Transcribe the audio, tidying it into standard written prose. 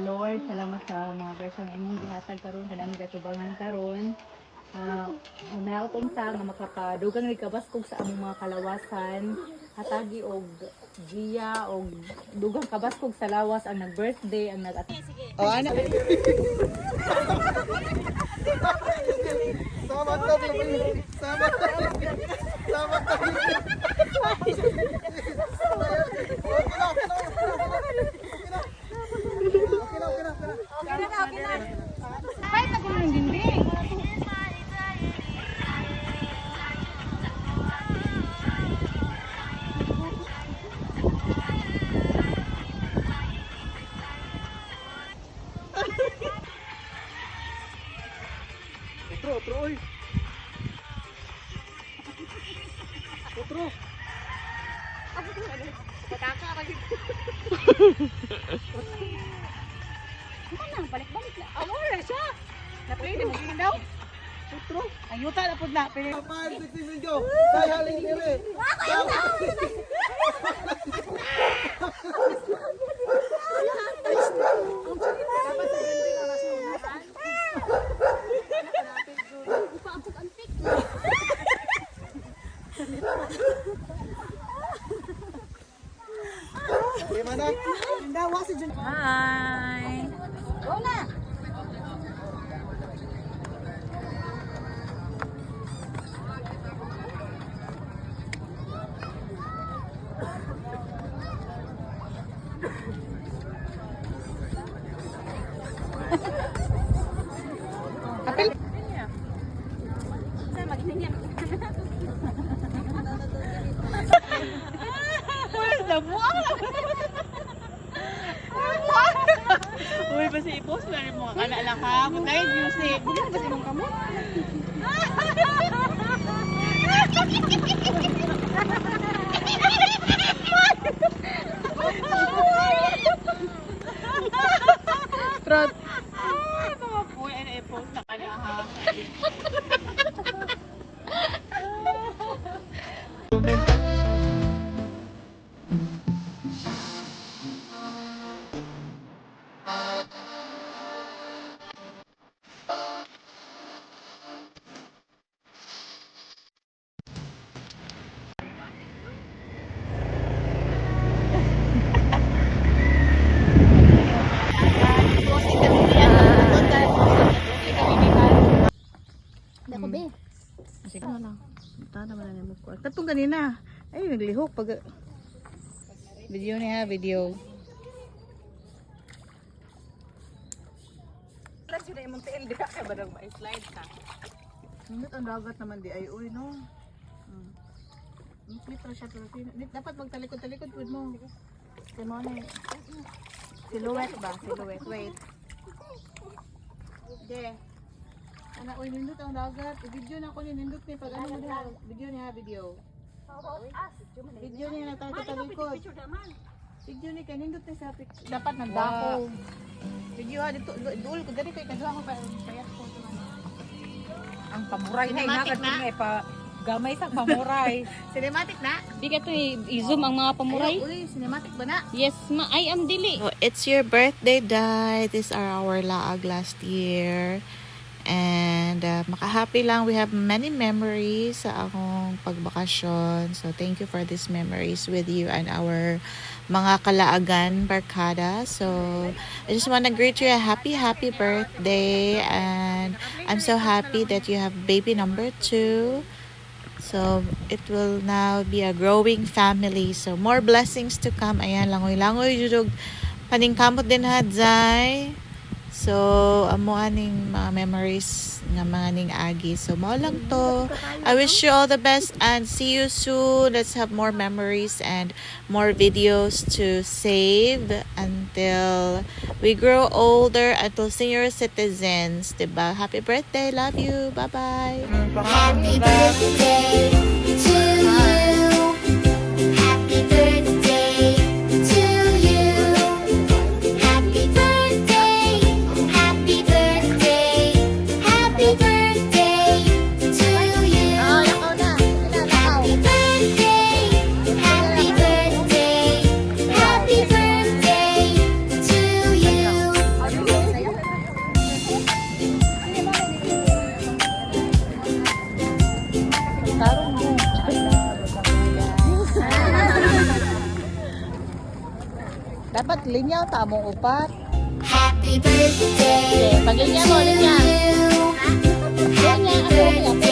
Lord, salamat sa mga bersang inyong gihatag karon kanang gatubangan karon. Una akong nga makapadugang kabaskog sa among mga kalawasan, hatagi og giya og dugang kabaskog sa lawas ang nag-birthday, ang Oh, ano? Sama tayo. Sama tayo. Sama tayo. Otro, oy. Otro. Pataka ka dito. Ano balik-balik na. Amo na siya. Napili mo gini daw. Otro. Ayuta na pud na. Pili. Kapal, sisi video. Tayo haling dire. Gimana? Indah wasi jen. Hi. Go na. Apel. Saya maghihingi. Where's the ball? Uy, basta i-post na rin mo. Kana lang ha. Kung dahil music. Bigyan ba sinong kamo? Trot. Mga puy, ano i-post na kana ha. Dako be. Sige na lang. Punta naman na mo ko. Katong kanina. Ay, naglihok pag video niya, video. Lang sila imong tail dira kay badang may slide ta. Nindot ang dagat naman di ay uy no. Nitro siya pero dapat magtalikod-talikod pud mo. Kay mo na silhouette ba? Silhouette. Wait. De. Ana uy nindot ang dagat. I-video na ko ni nindot ni pag ano niya. Video niya, video. Video niya na talikod. Video ni kay nindot ni sa dapat nagdako. Video ha dito duol ko dali kay kadwa ko pa sayat ko ang pamuray na inagad ko nga pa gamay sa pamuray. Cinematic na. Di ka to i-zoom ang mga pamuray. Uy, cinematic ba na? Yes, I am dili. So, it's your birthday, Dai. These are our laag last year. And maka-happy lang. We have many memories sa akong pagbakasyon. So, thank you for these memories with you and our mga kalaagan barkada. So, I just want to greet you a happy birthday. And I'm so happy that you have baby number 2. So, it will now be a growing family. So, more blessings to come. Ayan, langoy-langoy, judog. Paningkamot din ha, Zay. So, amo aning mga memories nga mga ning agi. So, mao lang to. I wish you all the best and see you soon. Let's have more memories and more videos to save until we grow older, until senior citizens, diba? Happy birthday. Love you. Bye-bye. Happy birthday to you. Happy birthday to you. Happy birthday. Happy birthday. Happy birthday to you. Happy birthday. Happy birthday. Happy birthday to you. Dapat linya tamong upat. Happy birthday Pag linya mo, to linya. you. Happy birthday